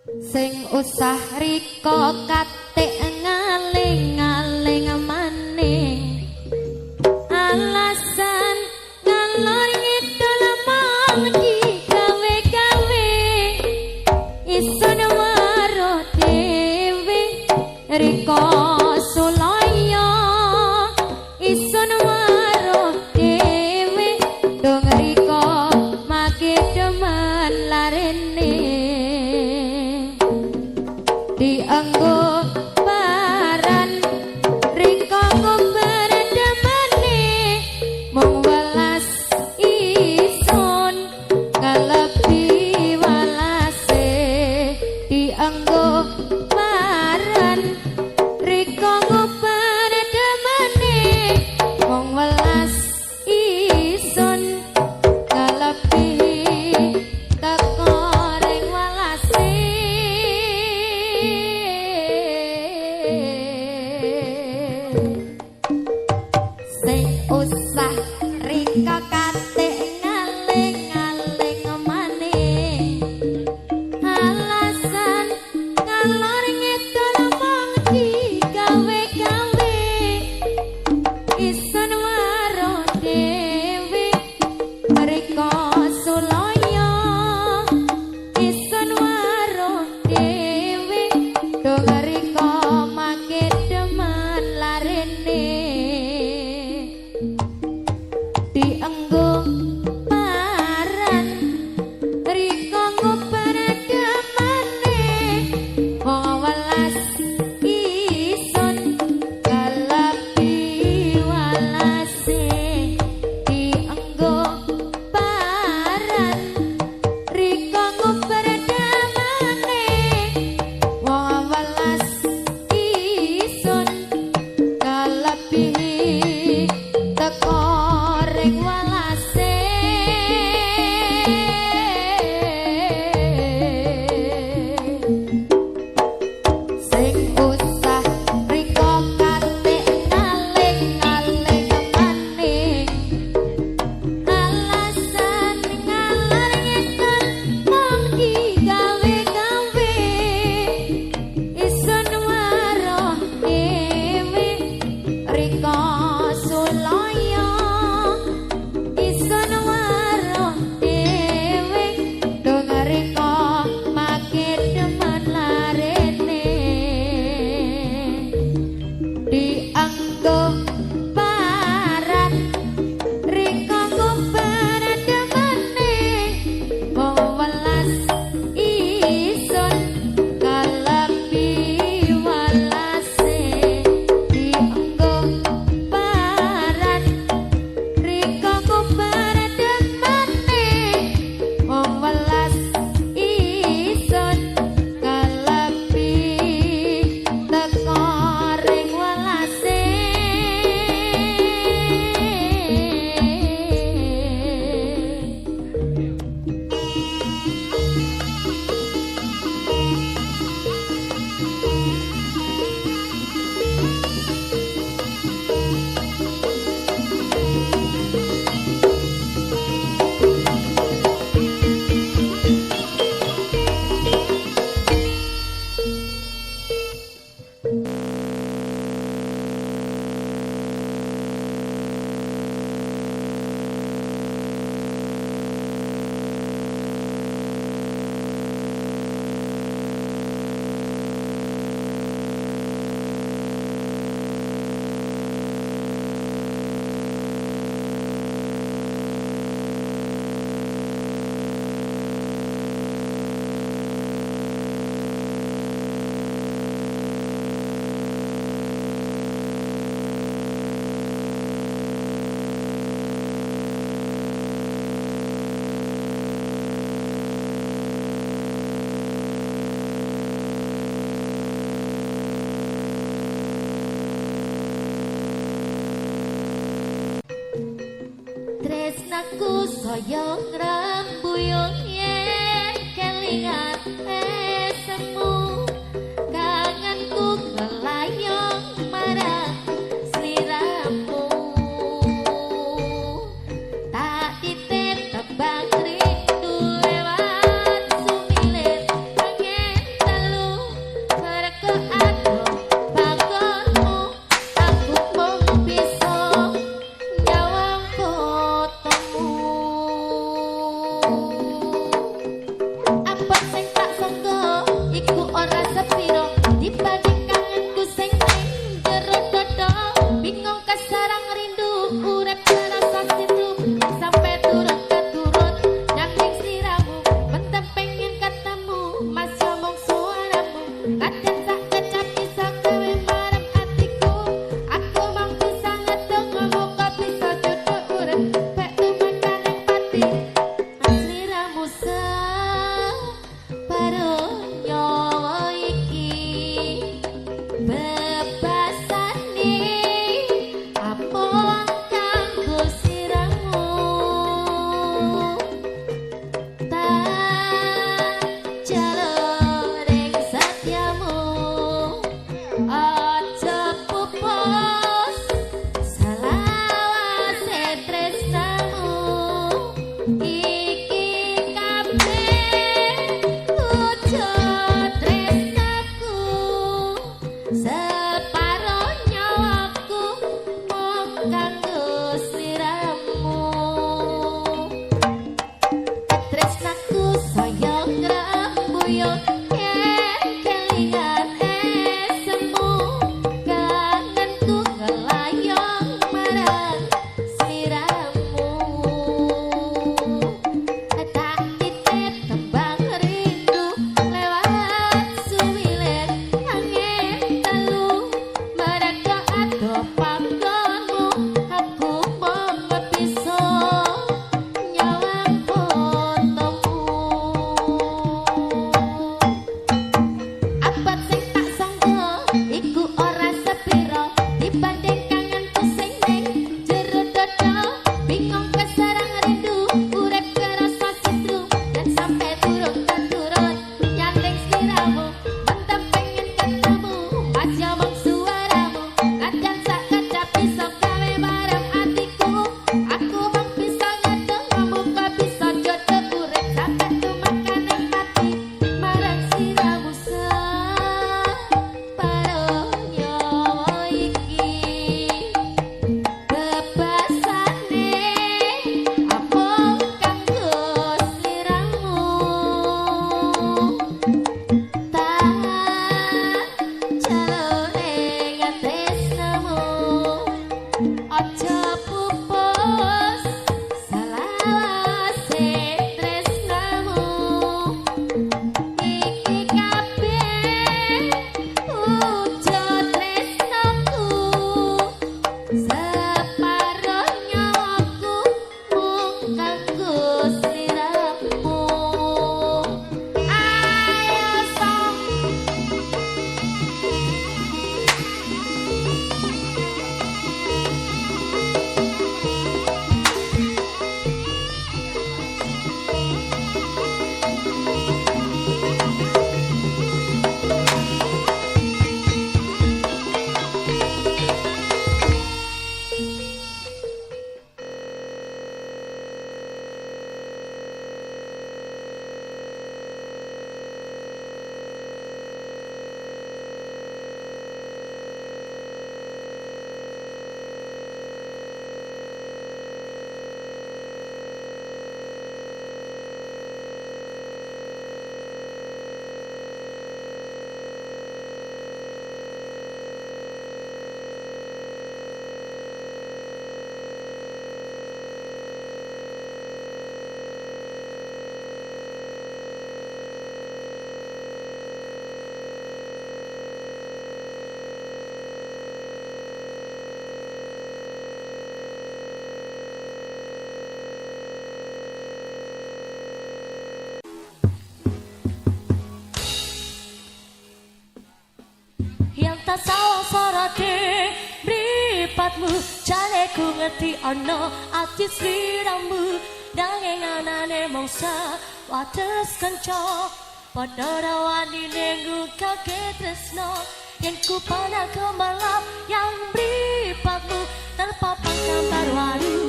sing usah riko katik ngaling-ngaling maning alasan ngalor ngidul mong digawe-gawe isun weruh dhewe riko sulaya isun weruh dhewe dong riko make demen larene dianggo paran riko ngobar demane mung welas ison kalebi walase dianggo paran riko ngobar demane mung welas ison kalebi teko ring walase sing usah rika katik ngaling-ngaling maning alasan ngalor ngidul mong digawe-gawe isun weruh dhewe mriko sulaya isun weruh dhewe dong riko make demen larene dienggo paran riko ngobar demane wong welas ison kalebi walase dienggo paran riko ngobar demane wong welas ison kalebi teko ring walase sing usah riko katik ngaling-ngaling maning alasan ngalor ngidul mong digawe-gawe isun weruh dhewe riko sulaya isun weruh dhewe dong riko make demen larene dianggo paran riko ngobar demane wong welas ison kalebi walase dianggo paran riko ngobar demane wong welas ison kalebi teko ring walase tresnaku saya ngrembuyung yen kelingan semu kangenku kelayong marang sliramu tak titip tembang rindu lewat sumilir angin mas ngomong suaramu kadang tak kecap bisa gawe marem hatiku aku mau bisa ngetung muka bisa jodoh urip pek tumakan yang pati asliramu separo nyawa iki bebasane apon kanggo siramu tak jaloring satyamu aja pupus salawase tresnamu iki kabeh wujud tresnaku separo nyawaku mung kanggo sliramu tresnaku saya ngrembuyung yen kelingan esemu kangenku ngelayong marang sliramu tak titip tembang rindu lewat suwilen angin telu mereka ado panggonmu aku mau ngepisah nyawang fotomu abad sing tak sangka iku ora sepiro dibanding kangenku sing ning jero dada bingung kesarang rindu urip kerasa sitru dan sampai turun nyaring sliramu mantap pengen ketemu mas ngomong suaramu kadang sak kecap bisa gawe marem hatiku aku mau bisa ngetung muka bisa jodoh urip sampai tumakan yang pati marang sliramu separo nyawa iki bebasane apon kanggo sliramu tak jaloring tresnamu aja pupus salawase tresnamu iki kabeh wujud tresnaku separo nyawaku mung kanggo sliramu ayo song yang tak sawang soroti mripatmu jane ku ngerti ana ati sliramu nanging anane mongsa wates kanca padha rawani ning kake tresno yen ku panah kemalap yang mripatmu terpapang gambar waru